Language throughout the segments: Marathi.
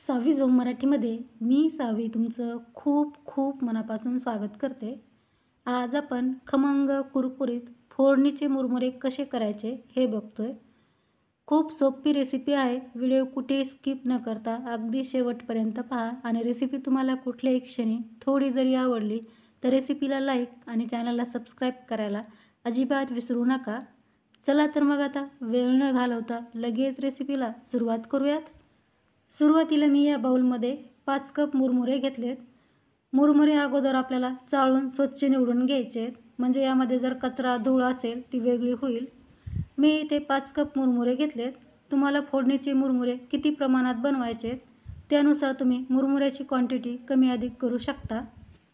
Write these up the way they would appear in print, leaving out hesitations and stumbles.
सावी झोम मराठीमध्ये मी सावी तुमचं खूप खूप मनापासून स्वागत करते. आज आपण खमंग कुरकुरीत फोडणीचे मुरमुरे कसे करायचे हे बघतोय. खूप सोपी रेसिपी आहे. व्हिडिओ कुठे स्किप न करता अगदी शेवटपर्यंत पहा आणि रेसिपी तुम्हाला कुठल्याही क्षणी थोडी जरी आवडली तर रेसिपीला लाईक आणि चॅनलला सबस्क्राईब करायला अजिबात विसरू नका. चला तर मग आता वेळ न घालवता लगेच रेसिपीला सुरुवात करूयात. सुरुवातीला मी या बाउलमध्ये 5 कप मुरमुरे घेतलेत. मुरमुरे अगोदर आपल्याला चाळून स्वच्छ निवडून घ्यायचे आहेत, म्हणजे यामध्ये जर कचरा धूळ असेल ती वेगळी होईल. मी इथे 5 कप मुरमुरे घेतलेत. तुम्हाला फोडणीचे मुरमुरे किती प्रमाणात बनवायचे आहेत त्यानुसार तुम्ही मुरमुऱ्याची क्वांटिटी कमी अधिक करू शकता.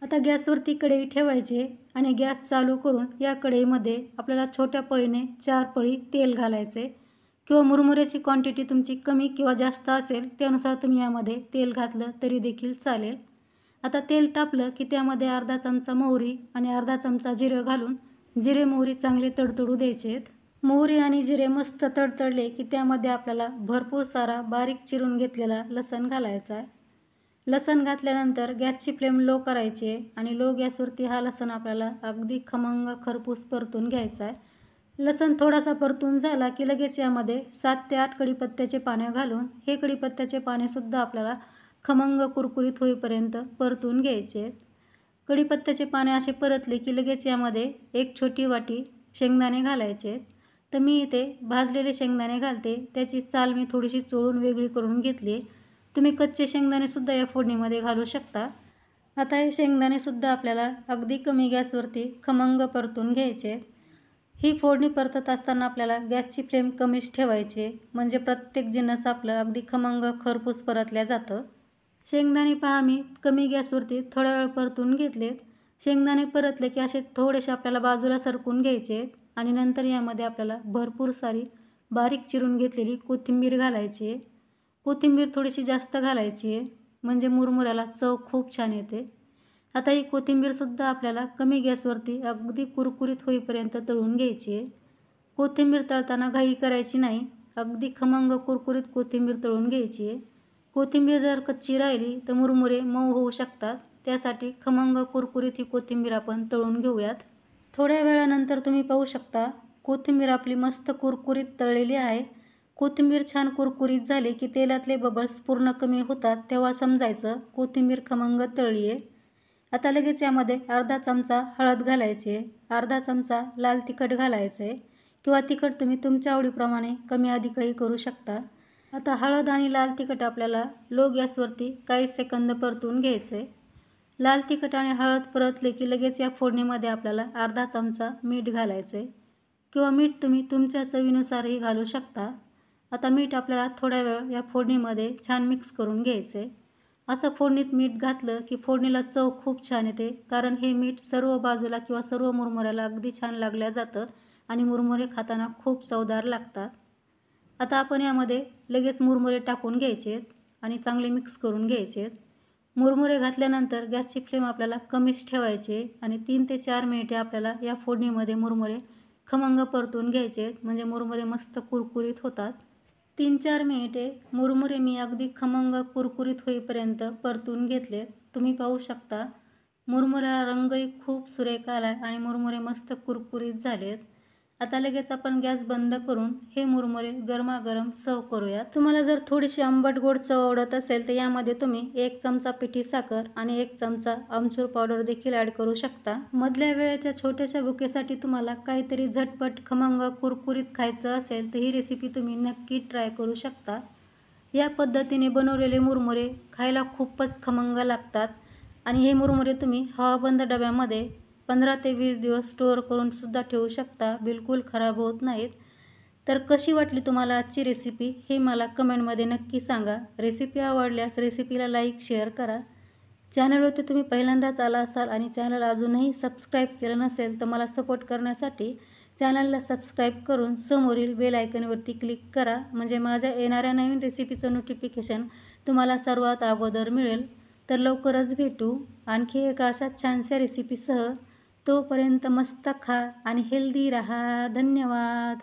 आता गॅसवरती कढई ठेवायची आणि गॅस चालू करून या कढईमध्ये आपल्याला छोट्या पळीने 4 पळी तेल घालायचे किंवा मुरमुऱ्याची क्वांटिटी तुमची कमी किंवा जास्त असेल त्यानुसार तुम्ही यामध्ये तेल घातलं तरी देखील चालेल. आता तेल तापलं की त्यामध्ये अर्धा चमचा मोहरी आणि अर्धा चमचा जिरं घालून जिरे मोहरी चांगले तडतडू द्यायचे आहेत. मोहरी आणि जिरे मस्त तडतडले की त्यामध्ये आपल्याला भरपूर सारा बारीक चिरून घेतलेला लसण घालायचा आहे. लसण घातल्यानंतर गॅसची फ्लेम लो करायची आहे आणि लो गॅसवरती हा लसण आपल्याला अगदी खमंग खरपूस परतून घ्यायचा आहे. लसण थोडासा परतून झाला की लगेच यामध्ये 7 ते 8 कढीपत्त्याचे पाने घालून हे कढीपत्त्याचे पानेसुद्धा आपल्याला खमंग कुरकुरीत होईपर्यंत परतून घ्यायचे आहेत. कढीपत्त्याचे पाने असे परतले की लगेच यामध्ये 1 छोटी वाटी शेंगदाणे घालायचे आहेत. तर मी इथे भाजलेले शेंगदाणे घालते. त्याची साल मी थोडीशी चोळून वेगळी करून घेतली. तुम्ही कच्चे शेंगदाणेसुद्धा या फोडणीमध्ये घालू शकता. आता हे शेंगदाणेसुद्धा आपल्याला अगदी कमी गॅसवरती खमंग परतून घ्यायचे आहेत. ही फोडणी परतत असताना आपल्याला गॅसची फ्लेम कमीच ठेवायची आहे, म्हणजे प्रत्येक जिन्नस आपलं अगदी खमंग खरपूस परतल्या जातं. शेंगदाणे पहा मी कमी गॅसवरती थोडा वेळ परतून घेतलेत. शेंगदाणे परतले की असे थोडेसे आपल्याला बाजूला सरकून घ्यायचे आहेत आणि नंतर यामध्ये आपल्याला भरपूर सारी बारीक चिरून घेतलेली कोथिंबीर घालायची आहे. कोथिंबीर थोडीशी जास्त घालायची आहे, म्हणजे मुरमुऱ्याला चव खूप छान येते. आता ही कोथिंबीरसुद्धा आपल्याला कमी गॅसवरती अगदी कुरकुरीत होईपर्यंत तळून घ्यायची आहे. कोथिंबीर तळताना घाई करायची नाही. अगदी खमंग कुरकुरीत कोथिंबीर तळून घ्यायची आहे. कोथिंबीर जर कच्ची राहिली तर मुरमुरे मऊ होऊ शकतात. त्यासाठी खमंग कुरकुरीत ही कोथिंबीर आपण तळून घेऊयात. थोड्या वेळानंतर तुम्ही पाहू शकता कोथिंबीर आपली मस्त कुरकुरीत तळलेली आहे. कोथिंबीर छान कुरकुरीत झाली की तेलातले बबल्स पूर्ण कमी होतात तेव्हा समजायचं कोथिंबीर खमंग तळली आहे. आता लगेच यामध्ये अर्धा चमचा हळद घालायची आहे, अर्धा चमचा लाल तिखट घालायचं आहे किंवा तिखट तुम्ही तुमच्या आवडीप्रमाणे कमी अधिकही करू शकता. आता हळद आणि लाल तिखट आपल्याला लो गॅसवरती काही सेकंद परतून घ्यायचं आहे. लाल तिखट आणि हळद परतले की लगेच या फोडणीमध्ये आपल्याला अर्धा चमचा मीठ घालायचं आहे किंवा मीठ तुम्ही तुमच्या चवीनुसारही घालू शकता. आता मीठ आपल्याला थोड्या वेळ या फोडणीमध्ये छान मिक्स करून घ्यायचं आहे. असं फोडणीत मीठ घातलं की फोडणीला चव खूप छान येते, कारण हे मीठ सर्व बाजूला किंवा सर्व मुरमुऱ्याला अगदी छान लागलं जातं आणि मुरमुरे खाताना खूप चवदार लागतात. आता आपण यामध्ये लगेच मुरमुरे टाकून घ्यायचे आहेत आणि चांगले मिक्स करून घ्यायचे आहेत. मुरमुरे घातल्यानंतर गॅसची फ्लेम आपल्याला कमीच ठेवायची आहे आणि 3 ते 4 मिनिटे आपल्याला या फोडणीमध्ये मुरमुरे खमंग परतून घ्यायचे आहेत, म्हणजे मुरमुरे मस्त कुरकुरीत होतात. 3-4 मिनिटे मुरमुरे मी अगदी खमंग कुरकुरीत होईपर्यंत परतून घेतले. तुम्ही पाहू शकता मुरमुऱ्याला रंगही खूप सुरेख आला आहे आणि मुरमुरे मस्त कुरकुरीत झालेत. आता लगेच आपण गॅस बंद करून हे मुरमुरे गरमागरम सर्व करूयात. तुम्हाला जर थोडीशी आंबट गोड चव आवडत असेल तर यामध्ये तुम्ही 1 चमचा पिठी साखर आणि 1 चमचा आमचूर पावडर देखील ॲड करू शकता. मधल्या वेळेच्या छोट्याशा भुकेसाठी तुम्हाला काहीतरी झटपट खमंग कुरकुरीत खायचं असेल तर ही रेसिपी तुम्ही नक्की ट्राय करू शकता. या पद्धतीने बनवलेले मुरमुरे खायला खूपच खमंग लागतात आणि हे मुरमुरे तुम्ही हवाबंद डब्यामध्ये 15 ते 20 दिवस स्टोअर करून सुद्धा ठेवू शकता, बिलकुल खराब होत नाहीत. तर कशी वाटली तुम्हाला आजची रेसिपी हे मला कमेंटमध्ये नक्की सांगा. रेसिपी आवडल्यास रेसिपीला लाईक शेअर करा. चॅनलवरती तुम्ही पहिल्यांदाच आला असाल आणि चॅनल अजूनही सबस्क्राईब केलं नसेल तर मला सपोर्ट करण्यासाठी चॅनलला सबस्क्राईब करून समोरील बेल आयकॉनवरती क्लिक करा, म्हणजे माझ्या येणाऱ्या नवीन रेसिपीचं नोटिफिकेशन तुम्हाला सर्वात अगोदर मिळेल. तर लवकरच भेटू आणखी एका अशा छानशा रेसिपीसह. तोपर्यंत मस्त खा आणि हेल्दी राहा. धन्यवाद.